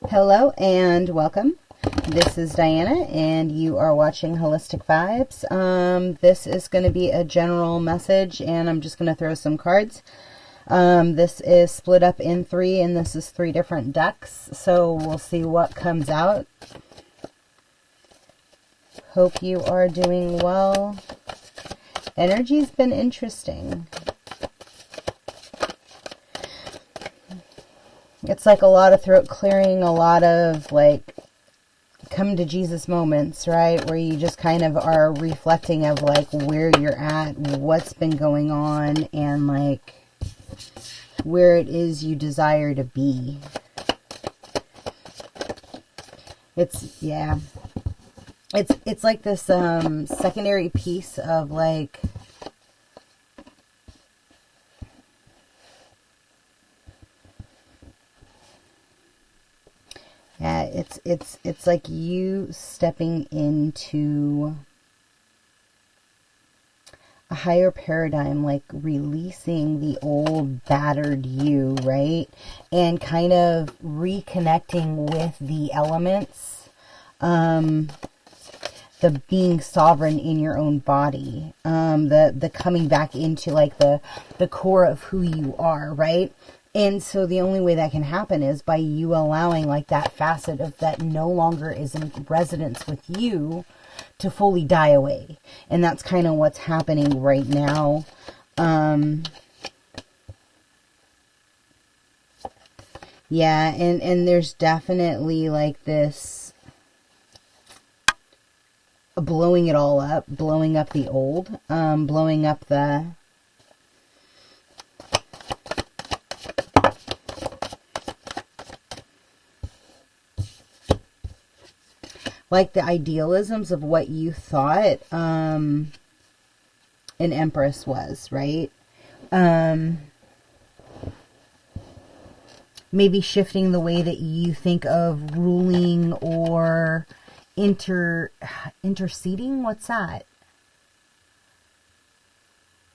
Hello and welcome. This is Diana and you are watching Holistic Vibes. This is going to be a general message and I'm just going to throw some cards. This is split up in 3 and this is 3 different decks. So we'll see what comes out. Hope you are doing well. Energy's been interesting. It's like a lot of throat clearing, a lot of like come to Jesus moments, right? Where you just kind of are reflecting of like where you're at, what's been going on, and like where it is you desire to be. It's like this secondary piece of like it's like you stepping into a higher paradigm, like releasing the old battered you, right? And kind of reconnecting with the elements, the being sovereign in your own body, the coming back into like the core of who you are, right? And so the only way that can happen is by you allowing like that facet of that no longer is in resonance with you to fully die away. And that's kind of what's happening right now. Yeah, and there's definitely like this blowing it all up, blowing up the old, blowing up the like the idealisms of what you thought an empress was, right? Maybe shifting the way that you think of ruling or interceding. What's that?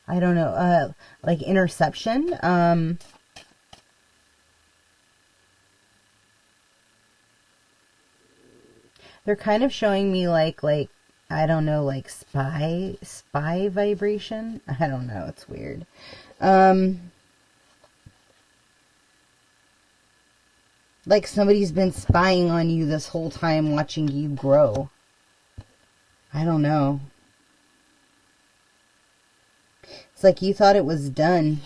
I don't know. Like interception. They're kind of showing me like I don't know, like spy vibration. I don't know, it's weird. Like somebody's been spying on you this whole time, watching you grow. I don't know. It's like you thought it was done,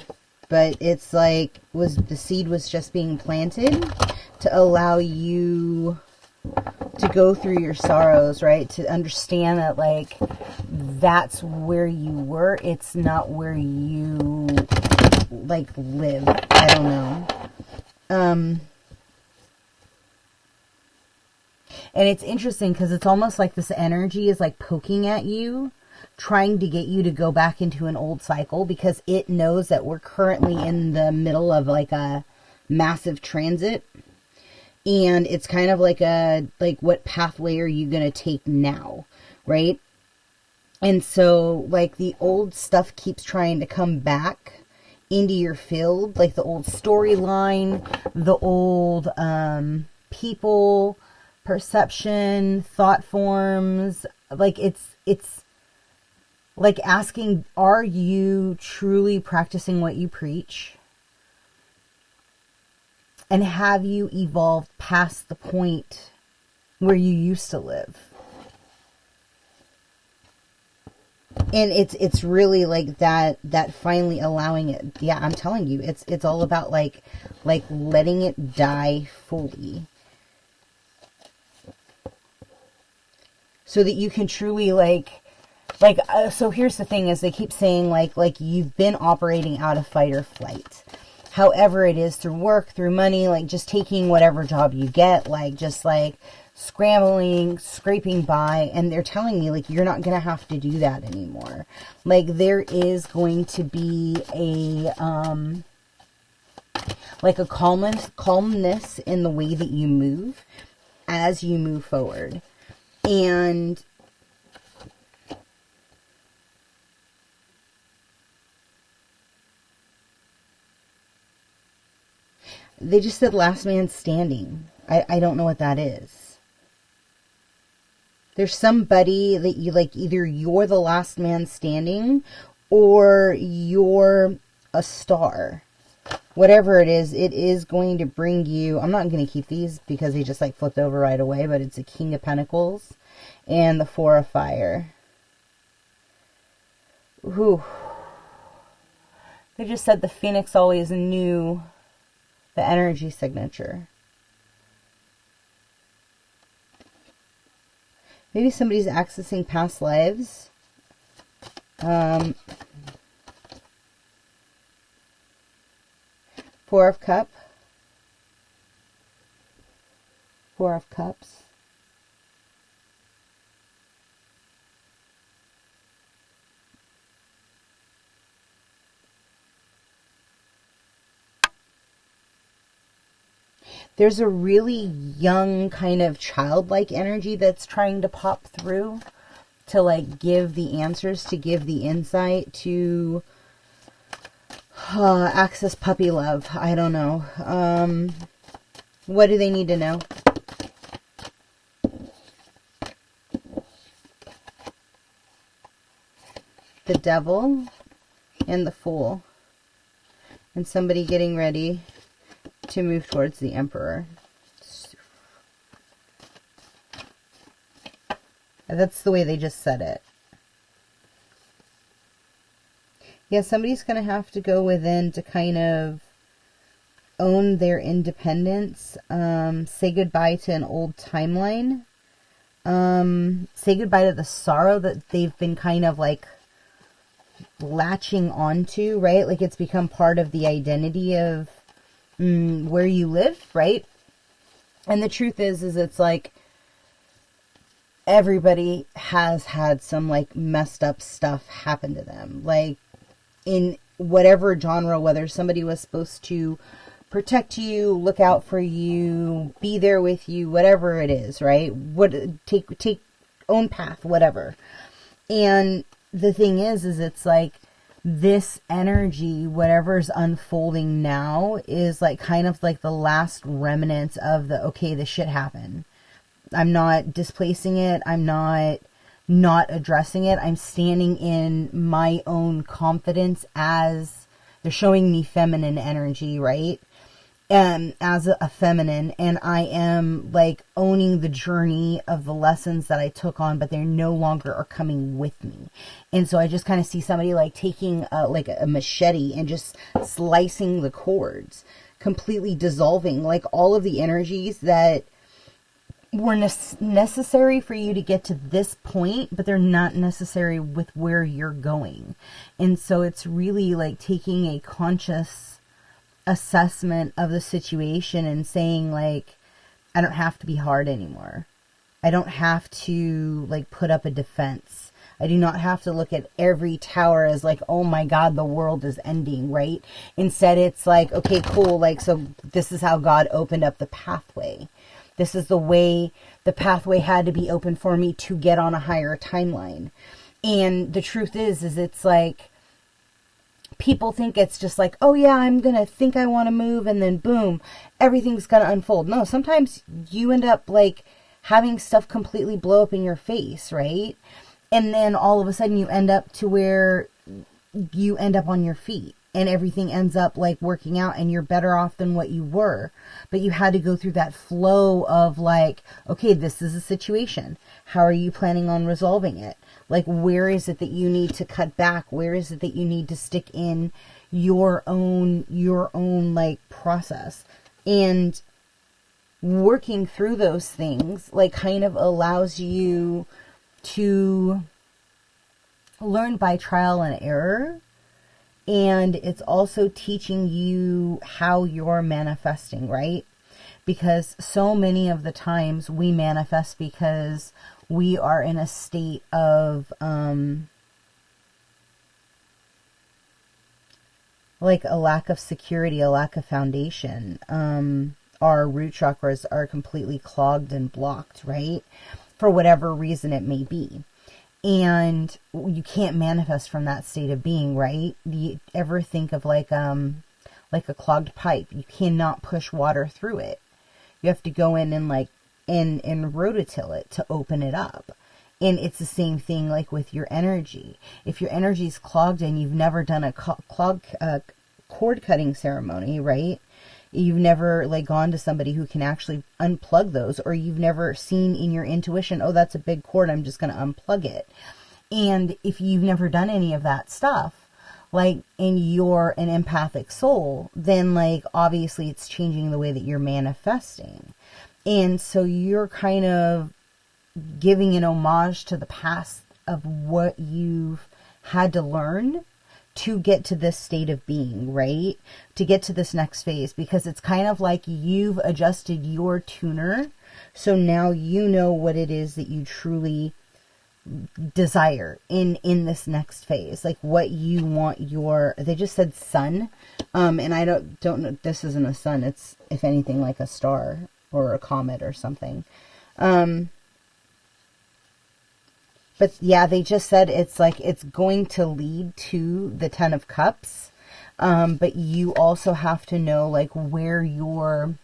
but it's like the seed was just being planted to allow you to go through your sorrows, right? To understand that like that's where you were. It's not where you like live. I don't know. And it's interesting because it's almost like this energy is like poking at you, trying to get you to go back into an old cycle because it knows that we're currently in the middle of like a massive transit. And it's kind of like what pathway are you going to take now, right? And so, like, the old stuff keeps trying to come back into your field, like the old storyline, the old people, perception, thought forms. Like, it's like asking, are you truly practicing what you preach? And have you evolved past the point where you used to live? And it's really like that finally allowing it. Yeah, I'm telling you, it's all about like letting it die fully. So that you can truly so here's the thing is they keep saying like you've been operating out of fight or flight. However it is, through work, through money, like just taking whatever job you get, like just like scrambling, scraping by, and they're telling me like you're not going to have to do that anymore. Like there is going to be a like a calmness in the way that you move as you move forward. And they just said last man standing. I don't know what that is. There's somebody that you like, either you're the last man standing or you're a star. Whatever it is going to bring you, I'm not going to keep these because they just like flipped over right away, but it's a King of Pentacles and the Four of Fire. Whew. They just said the Phoenix always knew the energy signature. Maybe somebody's accessing past lives. Four of Cups. Four of Cups. There's a really young kind of childlike energy that's trying to pop through to like give the answers, to give the insight, to access puppy love. I don't know. What do they need to know? The Devil and the Fool. And somebody getting ready to move towards the Emperor. That's the way they just said it. Yeah, somebody's going to have to go within to kind of own their independence. Say goodbye to an old timeline. Say goodbye to the sorrow that they've been kind of like latching onto, right? Like it's become part of the identity of where you live, right? And the truth is it's like everybody has had some like messed up stuff happen to them, like in whatever genre, whether somebody was supposed to protect you, look out for you, be there with you, whatever it is, right? What take own path, whatever. And the thing is it's like this energy, whatever's unfolding now, is like kind of like the last remnants of the, okay, this shit happened. I'm not displacing it. I'm not addressing it. I'm standing in my own confidence as they're showing me feminine energy, right? As a feminine, and I am like owning the journey of the lessons that I took on, but they no longer are coming with me. And so I just kind of see somebody like taking like a machete and just slicing the cords, completely dissolving like all of the energies that were necessary for you to get to this point, but they're not necessary with where you're going. And so it's really like taking a conscious assessment of the situation and saying like, I don't have to be hard anymore. I don't have to like put up a defense. I do not have to look at every tower as like, oh my God, the world is ending, right? Instead, it's like, okay, cool. Like, so this is how God opened up the pathway. This is the way the pathway had to be open for me to get on a higher timeline. And the truth is it's like, people think it's just like, oh yeah, I'm going to think I want to move and then boom, everything's going to unfold. No, sometimes you end up like having stuff completely blow up in your face, right? And then all of a sudden you end up to where you end up on your feet and everything ends up like working out and you're better off than what you were. But you had to go through that flow of like, okay, this is a situation. How are you planning on resolving it? Like, where is it that you need to cut back? Where is it that you need to stick in your own like process? And working through those things like kind of allows you to learn by trial and error. And it's also teaching you how you're manifesting, right? Because so many of the times we manifest because we are in a state of like a lack of security, a lack of foundation. Our root chakras are completely clogged and blocked, right? For whatever reason it may be. And you can't manifest from that state of being, right? Do you ever think of like a clogged pipe? You cannot push water through it. You have to go in and like, and rototill it to open it up. And it's the same thing like with your energy. If your energy is clogged and you've never done a cord cutting ceremony, right? You've never like gone to somebody who can actually unplug those, or you've never seen in your intuition, oh, that's a big cord, I'm just going to unplug it. And if you've never done any of that stuff, like, and you're an empathic soul, then like obviously it's changing the way that you're manifesting. And so you're kind of giving an homage to the past of what you've had to learn to get to this state of being, right? To get to this next phase, because it's kind of like you've adjusted your tuner. So now you know what it is that you truly desire in this next phase, like what you want your, they just said sun, and I don't know, this isn't a sun, it's if anything like a star or a comet or something, but yeah, they just said it's like it's going to lead to the 10 of Cups, but you also have to know like where you're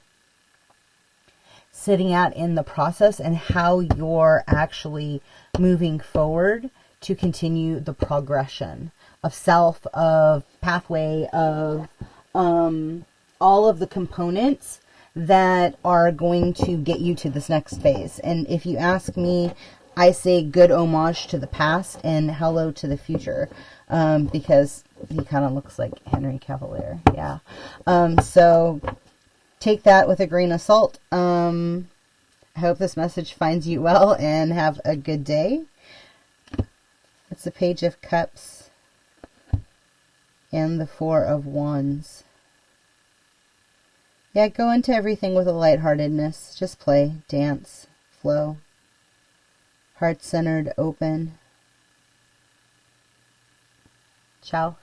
sitting at in the process and how you're actually moving forward to continue the progression of self, of pathway, of all of the components that are going to get you to this next phase. And if you ask me, I say good homage to the past and hello to the future, because he kind of looks like Henry Cavalier. Yeah. So take that with a grain of salt. I hope this message finds you well and have a good day. It's the Page of Cups and the Four of Wands. Yeah, go into everything with a lightheartedness. Just play, dance, flow. Heart-centered, open. Ciao.